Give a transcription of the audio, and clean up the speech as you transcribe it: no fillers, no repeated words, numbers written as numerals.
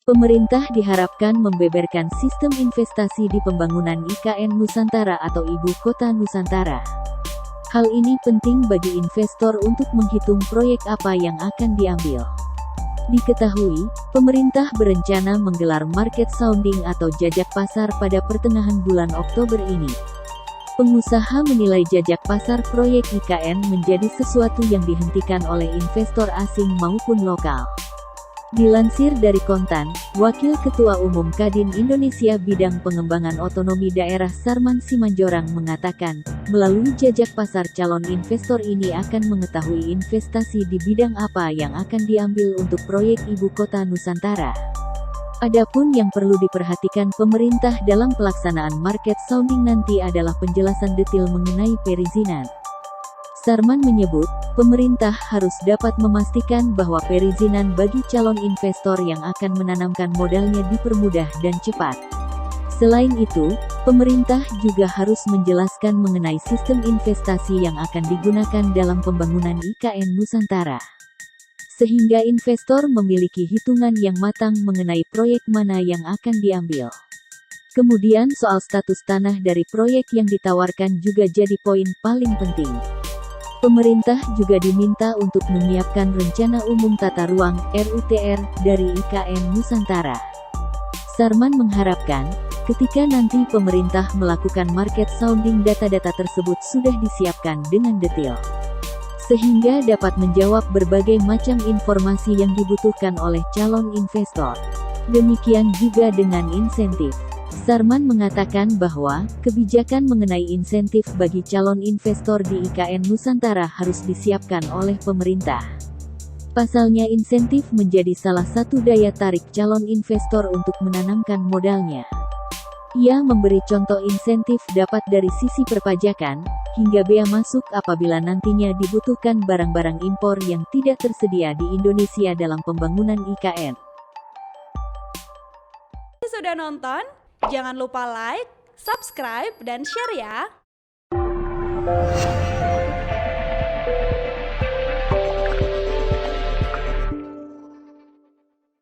Pemerintah diharapkan membeberkan sistem investasi di pembangunan IKN Nusantara atau Ibu Kota Nusantara. Hal ini penting bagi investor untuk menghitung proyek apa yang akan diambil. Diketahui, pemerintah berencana menggelar market sounding atau jajak pasar pada pertengahan bulan Oktober ini. Pengusaha menilai jajak pasar proyek IKN menjadi sesuatu yang dihentikan oleh investor asing maupun lokal. Dilansir dari Kontan, Wakil Ketua Umum Kadin Indonesia Bidang Pengembangan Otonomi Daerah Sarman Simanjorang mengatakan, melalui jajak pasar calon investor ini akan mengetahui investasi di bidang apa yang akan diambil untuk proyek Ibu Kota Nusantara. Adapun yang perlu diperhatikan pemerintah dalam pelaksanaan market sounding nanti adalah penjelasan detail mengenai perizinan. Sarman menyebut, pemerintah harus dapat memastikan bahwa perizinan bagi calon investor yang akan menanamkan modalnya dipermudah dan cepat. Selain itu, pemerintah juga harus menjelaskan mengenai sistem investasi yang akan digunakan dalam pembangunan IKN Nusantara. Sehingga investor memiliki hitungan yang matang mengenai proyek mana yang akan diambil. Kemudian soal status tanah dari proyek yang ditawarkan juga jadi poin paling penting. Pemerintah juga diminta untuk menyiapkan Rencana Umum Tata Ruang (RUTR) dari IKN Nusantara. Sarman mengharapkan, ketika nanti pemerintah melakukan market sounding data-data tersebut sudah disiapkan dengan detail. Sehingga dapat menjawab berbagai macam informasi yang dibutuhkan oleh calon investor. Demikian juga dengan insentif. Sarman mengatakan bahwa, kebijakan mengenai insentif bagi calon investor di IKN Nusantara harus disiapkan oleh pemerintah. Pasalnya insentif menjadi salah satu daya tarik calon investor untuk menanamkan modalnya. Ia memberi contoh insentif dapat dari sisi perpajakan, hingga bea masuk apabila nantinya dibutuhkan barang-barang impor yang tidak tersedia di Indonesia dalam pembangunan IKN. Sudah nonton? Jangan lupa like, subscribe, dan share ya!